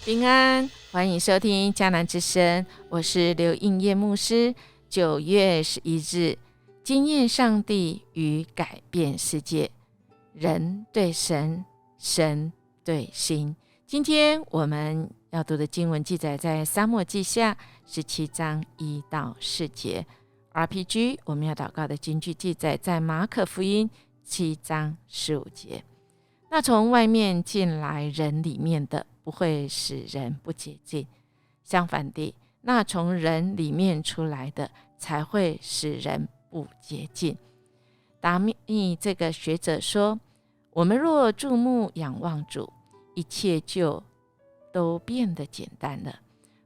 平安，欢迎收听迦南之声，我是刘应叶牧师。9月11日，经验上帝与改变世界，人对神，神对心。今天我们要读的经文记载在撒母耳记下17章1到4节。RPG 我们要祷告的经句记载在马可福音7章15节。那从外面进来人里面的，不会使人不洁净，相反地，那从人里面出来的才会使人不洁净。达密这个学者说，我们若注目仰望主，一切就都变得简单了，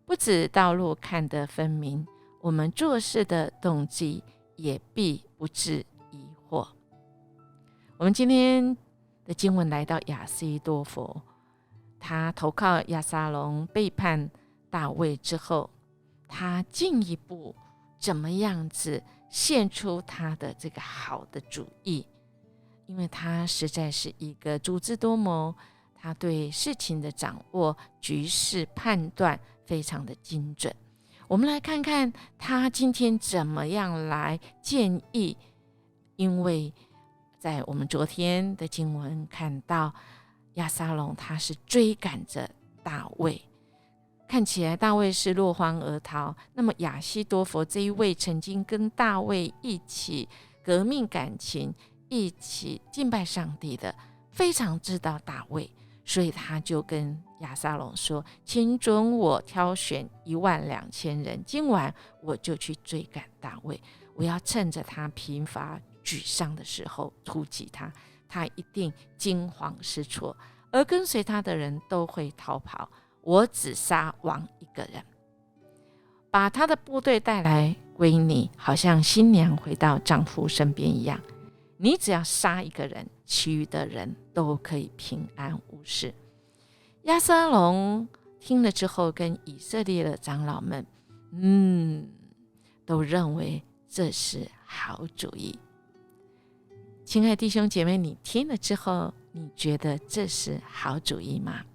不止道路看得分明，我们做事的动机也必不致疑惑。我们今天的经文来到亚西多弗，他投靠押沙龙，背叛大卫之后，他进一步怎么样子献出他的这个好的主意，因为他实在是一个足智多谋，他对事情的掌握、局势判断非常的精准。我们来看看他今天怎么样来建议，因为在我们昨天的经文看到押沙龙他是追赶着大卫，看起来大卫是落荒而逃，那么亚西多弗这一位曾经跟大卫一起革命感情，一起敬拜上帝的，非常知道大卫，所以他就跟押沙龙说，请准我挑选12000人，今晚我就去追赶大卫，我要趁着他疲乏沮丧的时候突击他，他一定惊慌失措，而跟随他的人都会逃跑，我只杀王一个人，把他的部队带来归你，好像新娘回到丈夫身边一样，你只要杀一个人，其余的人都可以平安无事。押沙龙听了之后，跟以色列的长老们都认为这是好主意。亲爱的弟兄姐妹，你听了之后，你觉得这是好主意吗？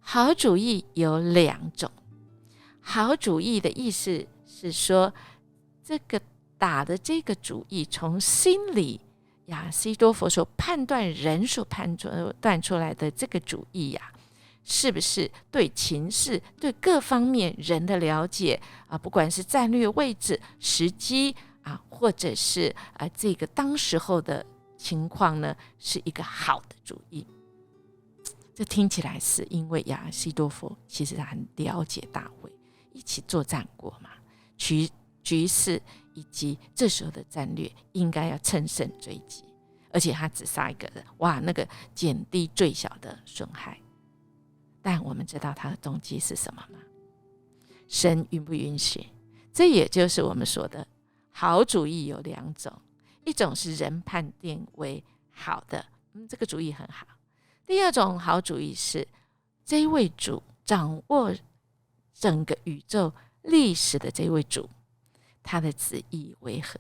好主意有2种。好主意的意思是说，这个打的这个主意，从心里亚西多弗所判断人所判断出来的这个主意呀，是不是对情势、对各方面人的了解啊？不管是战略位置、时机啊，或者是这个当时候的情况呢，是一个好的主意。这听起来是因为亚西多弗其实他很了解大卫，一起作战过嘛，局势以及这时候的战略应该要乘胜追击，而且他只杀一个人，哇，那个减低最小的损害。但我们知道他的动机是什么吗？神允不允许？这也就是我们说的好主意有2种，一种是人判定为好的，这个主意很好。第二种好主意是这位主掌握整个宇宙历史的这位主，他的旨意为何？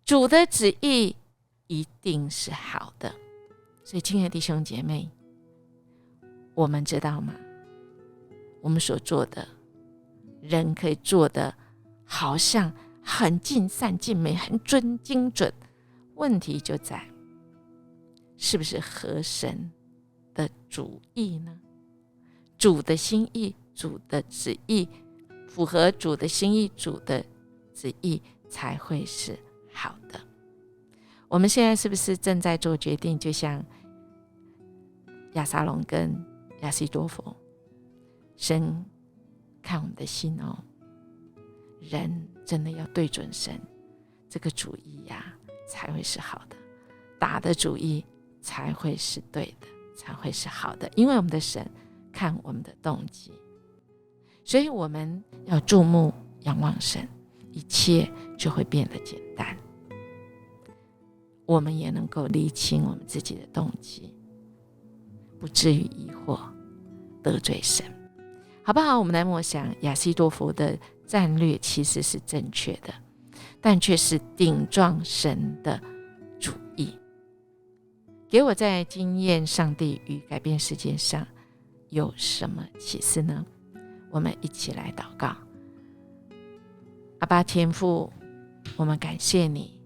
主的旨意一定是好的。所以亲爱的弟兄姐妹，我们知道吗？我们所做的，人可以做的好像很尽善尽美，很精准，问题就在是不是合神的主意呢？主的心意，主的旨意，符合主的心意，主的旨意才会是好的。我们现在是不是正在做决定？就像押沙龙跟亚西多弗，神看我们的心哦，人真的要对准神，这个主意呀，才会是好的，打的主意才会是对的，才会是好的，因为我们的神看我们的动机，所以我们要注目仰望神，一切就会变得简单，我们也能够厘清我们自己的动机，不至于疑惑得罪神，好不好？我们来默想亚西多弗的战略其实是正确的，但却是顶撞神的主意。给我在经验上帝与改变世界上有什么启示呢？我们一起来祷告。阿爸天父，我们感谢你，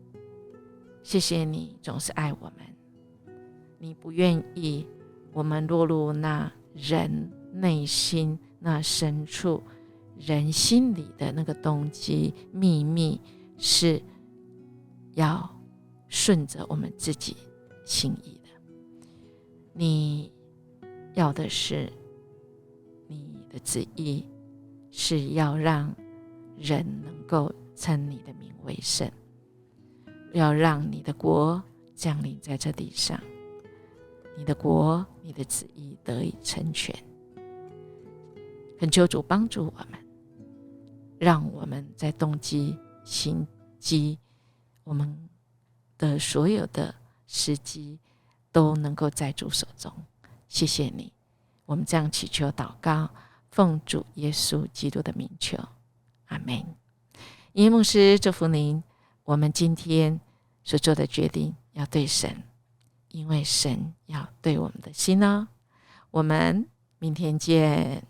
谢谢你总是爱我们，你不愿意我们落入那人内心那深处人心里的那个动机秘密，是要顺着我们自己心意的。你要的是你的旨意，是要让人能够称你的名为圣，要让你的国降临在这地上，你的国你的旨意得以成全。恳求主帮助我们，让我们在动机心机我们的所有的时机都能够在主手中。谢谢你，我们这样祈求祷告，奉主耶稣基督的名求，阿们。耶牧师祝福您，我们今天所做的决定要对神，因为神要对我们的心哦。我们明天见。